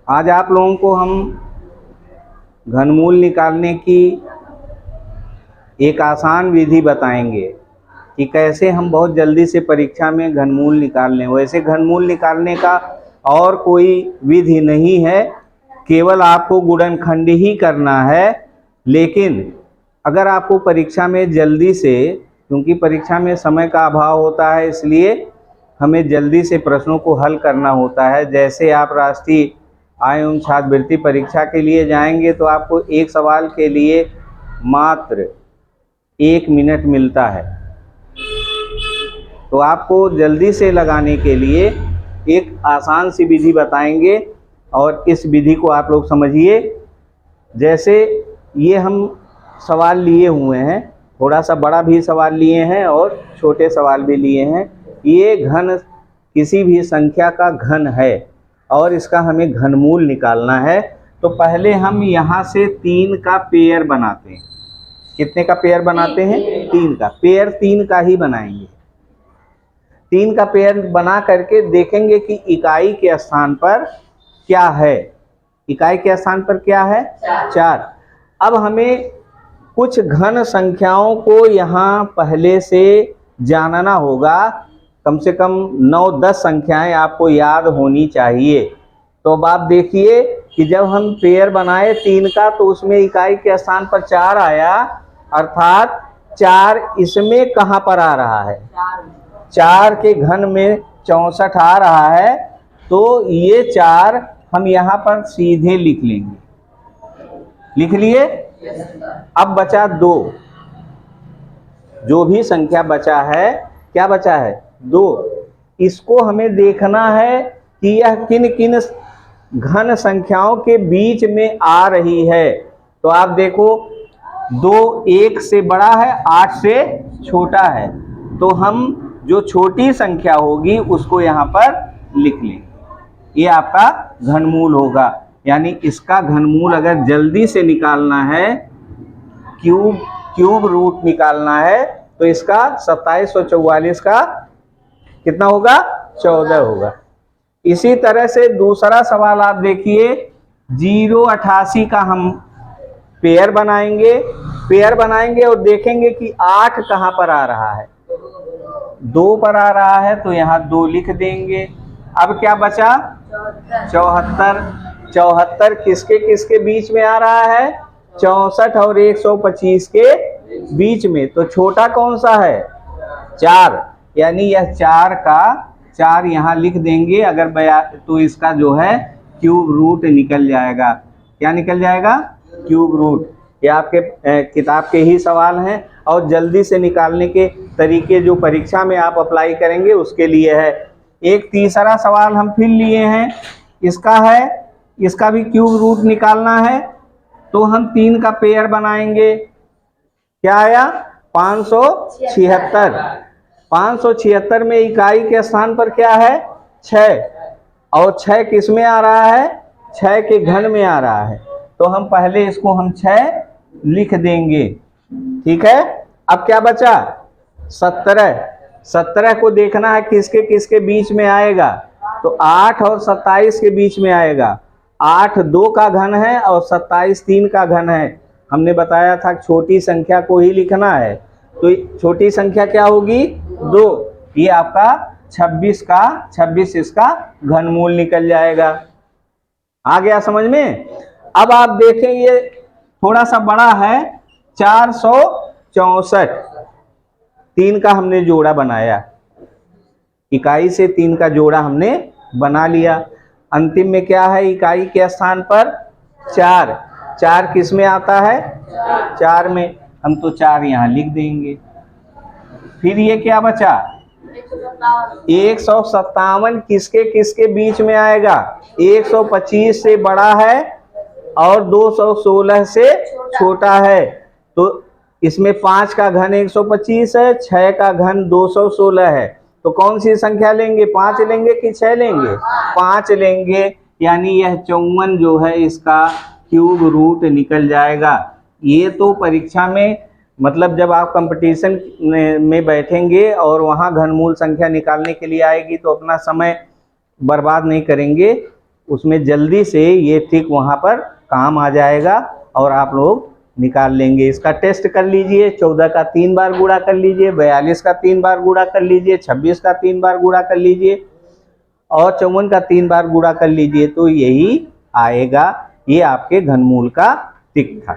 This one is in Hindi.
आज आप लोगों को हम घनमूल निकालने की एक आसान विधि बताएंगे कि कैसे हम बहुत जल्दी से परीक्षा में घनमूल निकाल लें। वैसे घनमूल निकालने का और कोई विधि नहीं है, केवल आपको गुणनखंड ही करना है। लेकिन अगर आपको परीक्षा में जल्दी से, क्योंकि परीक्षा में समय का अभाव होता है, इसलिए हमें जल्दी से प्रश्नों को हल करना होता है। जैसे आप राष्ट्रीय आय एवं छात्रवृत्ति परीक्षा के लिए जाएंगे तो आपको एक सवाल के लिए मात्र 1 मिनट मिलता है। तो आपको जल्दी से लगाने के लिए एक आसान सी विधि बताएंगे और इस विधि को आप लोग समझिए। जैसे ये हम सवाल लिए हुए हैं, थोड़ा सा बड़ा भी सवाल लिए हैं और छोटे सवाल भी लिए हैं। ये घन किसी भी संख्या का घन है और इसका हमें घनमूल निकालना है। तो पहले हम यहाँ से 3 का पेयर बनाते हैं। कितने का पेयर बनाते हैं? 3 का पेयर, 3 का ही बनाएंगे। 3 का पेयर बना करके देखेंगे कि इकाई के स्थान पर क्या है। इकाई के स्थान पर क्या है? 4। अब हमें कुछ घन संख्याओं को यहाँ पहले से जानना होगा। कम से कम 9-10 संख्याएं आपको याद होनी चाहिए। तो अब आप देखिए कि जब हम पेयर बनाए 3 का तो उसमें इकाई के स्थान पर 4 आया, अर्थात 4 इसमें कहाँ पर आ रहा है? 4 के घन में 64 आ रहा है। तो ये 4 हम यहाँ पर सीधे लिख लेंगे। लिख लिए? अब बचा 2। जो भी संख्या बचा है, क्या बचा है? 2। इसको हमें देखना है कि यह किन किन घन संख्याओं के बीच में आ रही है। तो आप देखो 2 1 से बड़ा है, 8 से छोटा है। तो हम जो छोटी संख्या होगी उसको यहाँ पर लिख लेंगे। ये आपका घनमूल होगा। यानी इसका घनमूल अगर जल्दी से निकालना है, क्यूब रूट निकालना है, तो इसका 2744 का कितना होगा? 14 होगा। इसी तरह से दूसरा सवाल आप देखिए, 088 का हम पेयर बनाएंगे और देखेंगे कि 8 कहाँ पर आ रहा है? 2 पर आ रहा है, तो यहाँ 2 लिख देंगे। अब क्या बचा? 74 किसके किसके बीच में आ रहा है? 64 और 125 के बीच में। तो छोटा कौन सा है? 4। यानी यह 4 का 4 यहाँ लिख देंगे। अगर तो इसका जो है क्यूब रूट निकल जाएगा। क्या निकल जाएगा? Cube root. ये आपके किताब के ही सवाल हैं और जल्दी से निकालने के तरीके जो परीक्षा में आप अप्लाई करेंगे उसके लिए है। एक तीसरा सवाल हम फिर लिए हैं, इसका है, इसका भी क्यूब रूट निकालना है। तो हम 3 का पेयर बनाएंगे। क्या आया? 576। 576 में इकाई के स्थान पर क्या है? 6। और 6 किस में आ रहा है? 6 के घन में आ रहा है। तो हम पहले इसको हम 6 लिख देंगे। ठीक है। अब क्या बचा? 17 को देखना है किसके किसके बीच में आएगा। तो 8 और 27 के बीच में आएगा। 8 2 का घन है और 27 3 का घन है। हमने बताया था छोटी संख्या को ही लिखना है। तो छोटी संख्या क्या होगी? 2। ये आपका 26 इसका घनमूल निकल जाएगा। आ गया समझ में? अब आप देखें ये थोड़ा सा बड़ा है, 464। 3 का हमने जोड़ा बनाया, इकाई से 3 का जोड़ा हमने बना लिया। अंतिम में क्या है? इकाई के स्थान पर 4। 4 किस में आता है? 4 में। हम तो 4 यहाँ लिख देंगे। फिर ये क्या बचा? 157 किसके किसके बीच में आएगा? 125 से बड़ा है और 216 से छोटा है। तो इसमें 5 का घन 125 है, 6 का घन 216 है। तो कौन सी संख्या लेंगे? 5 लेंगे कि 6 लेंगे? 5 लेंगे। यानी यह 54 जो है इसका क्यूब रूट निकल जाएगा। ये तो परीक्षा में, मतलब जब आप कंपटीशन में बैठेंगे और वहाँ घनमूल संख्या निकालने के लिए आएगी तो अपना समय बर्बाद नहीं करेंगे। उसमें जल्दी से ये टिक वहाँ पर काम आ जाएगा और आप लोग निकाल लेंगे। इसका टेस्ट कर लीजिए। 14 का 3 बार गुणा कर लीजिए, 42 का 3 बार गुणा कर लीजिए, 26 का 3 बार गुणा कर लीजिए और 54 का 3 बार गुणा कर लीजिए, तो यही आएगा। ये आपके घनमूल का टिक था।